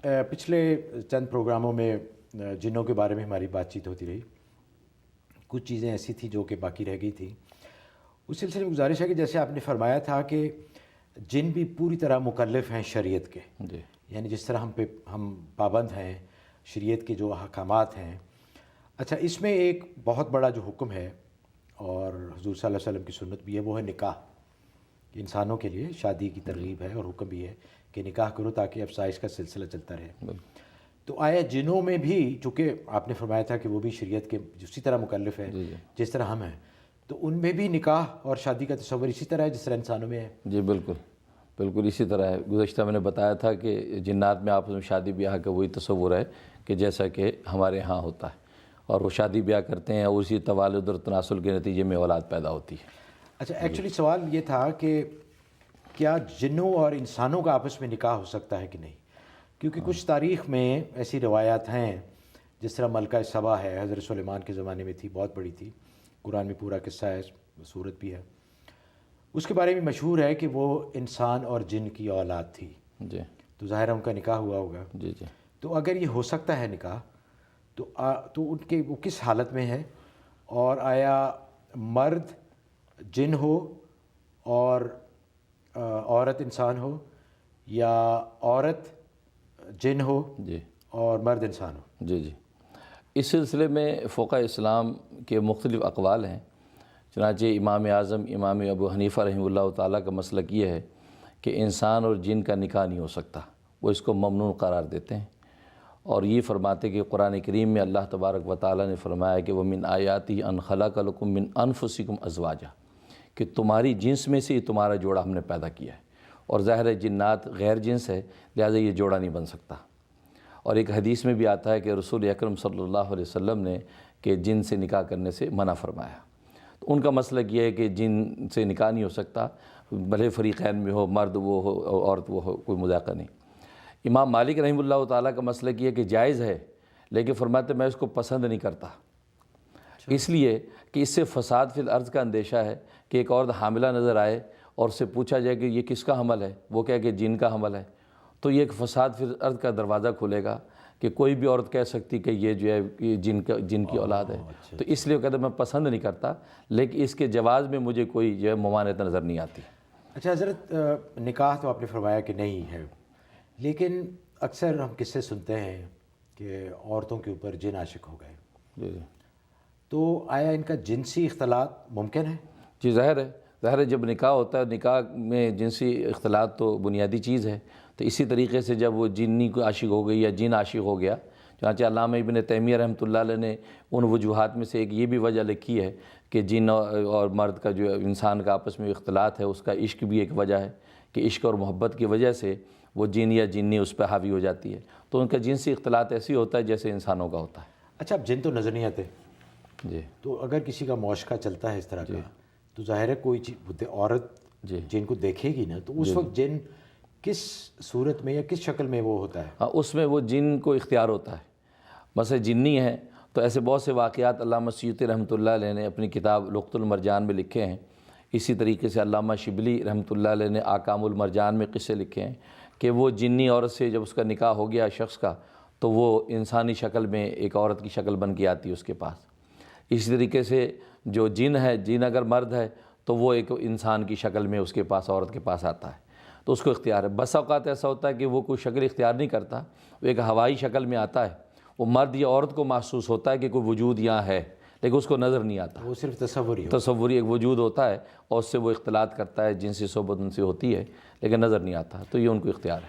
پچھلے چند پروگراموں میں جنوں کے بارے میں ہماری بات چیت ہوتی رہی. کچھ چیزیں ایسی تھیں جو کہ باقی رہ گئی تھیں. اس سلسلے میں گزارش ہے کہ جیسے آپ نے فرمایا تھا کہ جن بھی پوری طرح مکلف ہیں شریعت کے، یعنی جس طرح ہم پابند ہیں شریعت کے جو احکامات ہیں. اچھا، اس میں ایک بہت بڑا جو حکم ہے اور حضور صلی اللہ علیہ وسلم کی سنت بھی ہے، وہ ہے نکاح. انسانوں کے لیے شادی کی ترغیب ہے اور حکم بھی ہے کہ نکاح کرو تاکہ افزائش کا سلسلہ چلتا رہے. تو آیا جنوں میں بھی، چونکہ آپ نے فرمایا تھا کہ وہ بھی شریعت کے اسی طرح مکلف ہیں جس طرح ہم ہیں، تو ان میں بھی نکاح اور شادی کا تصور اسی طرح ہے جس طرح انسانوں میں ہے؟ جی بالکل بالکل اسی طرح ہے. گزشتہ میں نے بتایا تھا کہ جنات میں آپس میں شادی بیاہ کا وہی تصور ہے کہ جیسا کہ ہمارے ہاں ہوتا ہے، اور وہ شادی بیاہ کرتے ہیں، اسی توالد اور تناسل کے نتیجے میں اولاد پیدا ہوتی ہے. اچھا، ایکچولی سوال یہ تھا کہ کیا جنوں اور انسانوں کا آپس میں نکاح ہو سکتا ہے کہ نہیں؟ کیونکہ کچھ تاریخ میں ایسی روایات ہیں، جس طرح ملکہ سبا ہے، حضرت سلیمان کے زمانے میں تھی، بہت بڑی تھی، قرآن میں پورا قصہ ہے، صورت بھی ہے. اس کے بارے میں مشہور ہے کہ وہ انسان اور جن کی اولاد تھی. جی تو ظاہر ان کا نکاح ہوا ہوگا. جی جی تو اگر یہ ہو سکتا ہے نکاح، تو ان کے وہ کس حالت میں ہے؟ اور آیا مرد جن ہو اور عورت انسان ہو، یا عورت جن ہو جی اور مرد انسان ہو؟ جی جی اس سلسلے میں فقہ اسلام کے مختلف اقوال ہیں. چنانچہ امام اعظم امام ابو حنیفہ رحمہ اللہ تعالیٰ کا مسلک یہ ہے کہ انسان اور جن کا نکاح نہیں ہو سکتا. وہ اس کو ممنوع قرار دیتے ہیں، اور یہ فرماتے کہ قرآن کریم میں اللہ تبارک و تعالیٰ نے فرمایا کہ وَمِنْ آیَاتِهِ أَنْ خَلَقَ لَكُم مِّنْ أَنفُسِكُمْ أَزْوَاجًا، کہ تمہاری جنس میں سے تمہارا جوڑا ہم نے پیدا کیا ہے. اور ظاہر ہے جنات غیر جنس ہے، لہٰذا یہ جوڑا نہیں بن سکتا. اور ایک حدیث میں بھی آتا ہے کہ رسول اکرم صلی اللہ علیہ وسلم نے کہ جن سے نکاح کرنے سے منع فرمایا. تو ان کا مسلک یہ ہے کہ جن سے نکاح نہیں ہو سکتا، بھلے فریقین میں ہو، مرد وہ ہو عورت وہ ہو، کوئی مذاکرہ نہیں. امام مالک رحمہ اللہ تعالیٰ کا مسلک یہ ہے کہ جائز ہے، لیکن فرماتے میں اس کو پسند نہیں کرتا، اس لیے کہ اس سے فساد فی الارض کا اندیشہ ہے کہ ایک عورت حاملہ نظر آئے اور اس سے پوچھا جائے کہ یہ کس کا حمل ہے، وہ کہے کہ جن کا حمل ہے، تو یہ ایک فساد فی الارض کا دروازہ کھلے گا کہ کوئی بھی عورت کہہ سکتی کہ یہ جو ہے یہ جن کی اولاد ہے. تو اس لیے وہ کہتے ہیں میں پسند نہیں کرتا، لیکن اس کے جواز میں مجھے کوئی جو ہے ممانعت نظر نہیں آتی. اچھا حضرت، نکاح تو آپ نے فرمایا کہ نہیں ہے، لیکن اکثر ہم قصے سنتے ہیں کہ عورتوں کے اوپر جن عاشق ہو گئے. جی تو آیا ان کا جنسی اختلاط ممکن ہے؟ جی ظاہر ہے جب نکاح ہوتا ہے، نکاح میں جنسی اختلاط تو بنیادی چیز ہے. تو اسی طریقے سے جب وہ جنی کو عاشق ہو گئی یا جن عاشق ہو گیا، چنانچہ علامہ ابن تیمیہ رحمۃ اللہ علیہ نے ان وجوہات میں سے ایک یہ بھی وجہ لکھی ہے کہ جن اور مرد کا جو انسان کا آپس میں اختلاط ہے، اس کا عشق بھی ایک وجہ ہے کہ عشق اور محبت کی وجہ سے وہ جن یا جنی اس پہ حاوی ہو جاتی ہے. تو ان کا جنسی اختلاط ایسی ہوتا ہے جیسے انسانوں کا ہوتا ہے. اچھا، اب جن تو نظر نہیں آتے، جی تو اگر کسی کا معاشقہ چلتا ہے اس طرح کا، تو ظاہر ہے کوئی عورت جن کو دیکھے گی نا، تو اس وقت جن کس صورت میں یا کس شکل میں وہ ہوتا ہے؟ ہاں، اس میں وہ جن کو اختیار ہوتا ہے. مثلا جنی ہے تو ایسے بہت سے واقعات علامہ سیوطی رحمۃ اللہ علیہ نے اپنی کتاب لغت المرجان میں لکھے ہیں. اسی طریقے سے علامہ شبلی رحمۃ اللہ علیہ نے آکام المرجان میں قصے لکھے ہیں کہ وہ جنی عورت سے جب اس کا نکاح ہو گیا شخص کا، تو وہ انسانی شکل میں ایک عورت کی شکل بن کے آتی ہے اس کے پاس. اسی طریقے سے جو جن ہے، جن اگر مرد ہے تو وہ ایک انسان کی شکل میں اس کے پاس، عورت کے پاس آتا ہے، تو اس کو اختیار ہے. بس اوقات ایسا ہوتا ہے کہ وہ کوئی شکل اختیار نہیں کرتا، وہ ایک ہوائی شکل میں آتا ہے. وہ مرد یا عورت کو محسوس ہوتا ہے کہ کوئی وجود یہاں ہے، لیکن اس کو نظر نہیں آتا، وہ صرف تصوری ایک وجود ہوتا ہے، اور اس سے وہ اختلاط کرتا ہے، جنسی صحبت ان سے ہوتی ہے لیکن نظر نہیں آتا. تو یہ ان کو اختیار ہے.